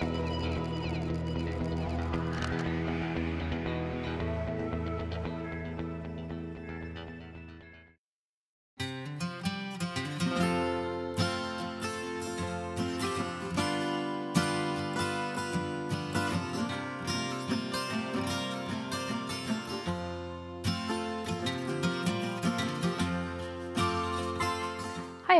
Hi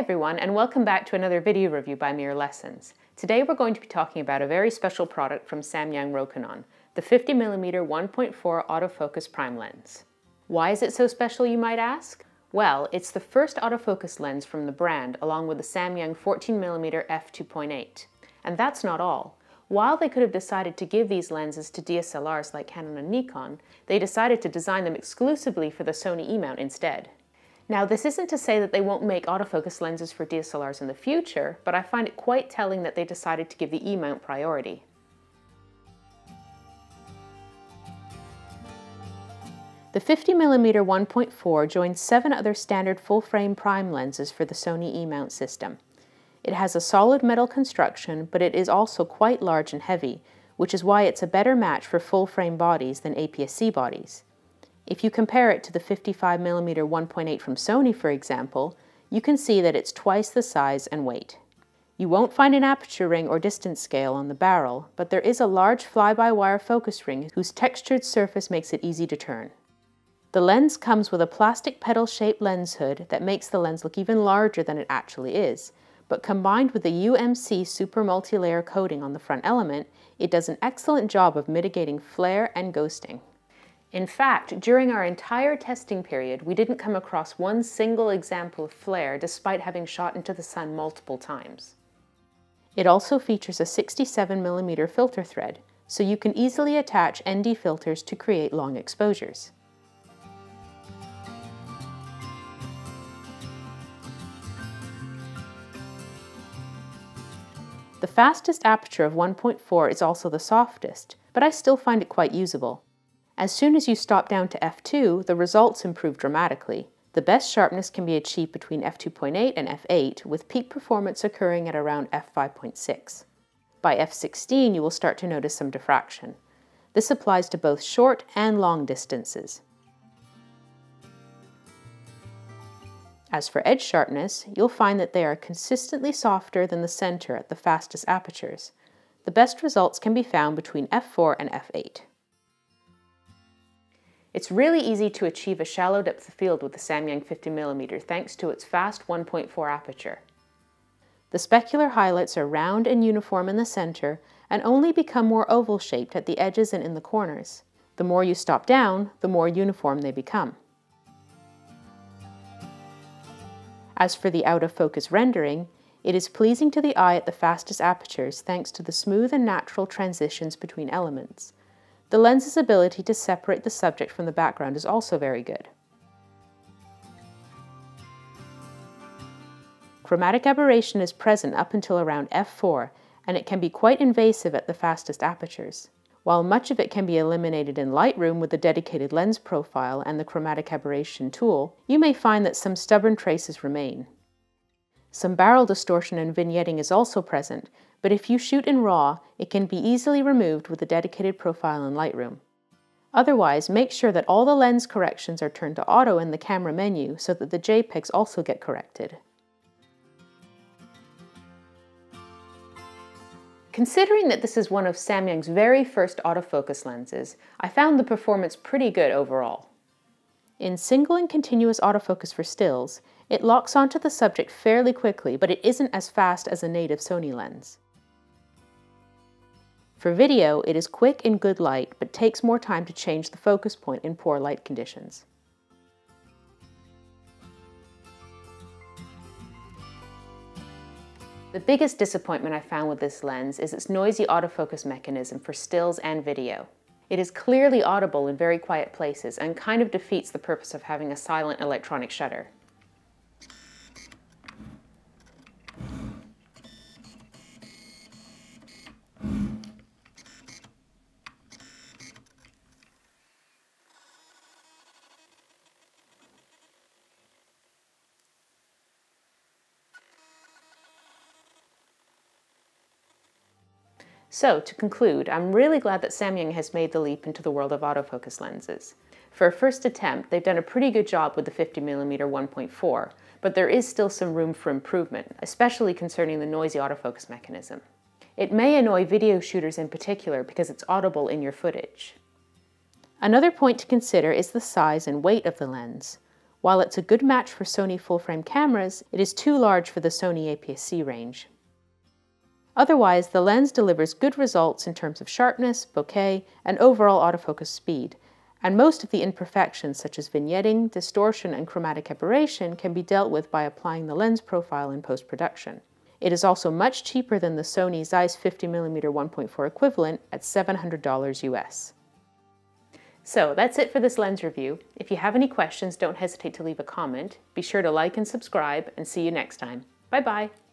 everyone, and welcome back to another video review by Mere Lessons. Today we're going to be talking about a very special product from Samyang-Rokinon, the 50mm 1.4 autofocus prime lens. Why is it so special, you might ask? Well, it's the first autofocus lens from the brand, along with the Samyang 14mm f2.8. And that's not all. While they could have decided to give these lenses to DSLRs like Canon and Nikon, they decided to design them exclusively for the Sony E-mount instead. Now, this isn't to say that they won't make autofocus lenses for DSLRs in the future, but I find it quite telling that they decided to give the E-mount priority. The 50mm 1.4 joins 7 other standard full-frame prime lenses for the Sony E-mount system. It has a solid metal construction, but it is also quite large and heavy, which is why it's a better match for full-frame bodies than APS-C bodies. If you compare it to the 55mm 1.8 from Sony, for example, you can see that it's twice the size and weight. You won't find an aperture ring or distance scale on the barrel, but there is a large fly-by-wire focus ring whose textured surface makes it easy to turn. The lens comes with a plastic petal-shaped lens hood that makes the lens look even larger than it actually is, but combined with the UMC super multi-layer coating on the front element, it does an excellent job of mitigating flare and ghosting. In fact, during our entire testing period, we didn't come across one single example of flare despite having shot into the sun multiple times. It also features a 67mm filter thread, so you can easily attach ND filters to create long exposures. The fastest aperture of 1.4 is also the softest, but I still find it quite usable. As soon as you stop down to f2, the results improve dramatically. The best sharpness can be achieved between f2.8 and f8, with peak performance occurring at around f5.6. By f16, you will start to notice some diffraction. This applies to both short and long distances. As for edge sharpness, you'll find that they are consistently softer than the center at the fastest apertures. The best results can be found between f4 and f8. It's really easy to achieve a shallow depth of field with the Samyang 50mm thanks to its fast 1.4 aperture. The specular highlights are round and uniform in the center and only become more oval-shaped at the edges and in the corners. The more you stop down, the more uniform they become. As for the out-of-focus rendering, it is pleasing to the eye at the fastest apertures thanks to the smooth and natural transitions between elements. The lens's ability to separate the subject from the background is also very good. Chromatic aberration is present up until around f4, and it can be quite invasive at the fastest apertures. While much of it can be eliminated in Lightroom with the dedicated lens profile and the chromatic aberration tool, you may find that some stubborn traces remain. Some barrel distortion and vignetting is also present, but if you shoot in RAW, it can be easily removed with a dedicated profile in Lightroom. Otherwise, make sure that all the lens corrections are turned to auto in the camera menu so that the JPEGs also get corrected. Considering that this is one of Samyang's very first autofocus lenses, I found the performance pretty good overall. In single and continuous autofocus for stills, it locks onto the subject fairly quickly, but it isn't as fast as a native Sony lens. For video, it is quick in good light, but takes more time to change the focus point in poor light conditions. The biggest disappointment I found with this lens is its noisy autofocus mechanism for stills and video. It is clearly audible in very quiet places and kind of defeats the purpose of having a silent electronic shutter. So, to conclude, I'm really glad that Samyang has made the leap into the world of autofocus lenses. For a first attempt, they've done a pretty good job with the 50mm 1.4, but there is still some room for improvement, especially concerning the noisy autofocus mechanism. It may annoy video shooters in particular because it's audible in your footage. Another point to consider is the size and weight of the lens. While it's a good match for Sony full-frame cameras, it is too large for the Sony APS-C range. Otherwise, the lens delivers good results in terms of sharpness, bokeh, and overall autofocus speed, and most of the imperfections such as vignetting, distortion, and chromatic aberration can be dealt with by applying the lens profile in post-production. It is also much cheaper than the Sony Zeiss 50mm 1.4 equivalent at $700 US. So that's it for this lens review. If you have any questions, don't hesitate to leave a comment. Be sure to like and subscribe, and see you next time. Bye-bye!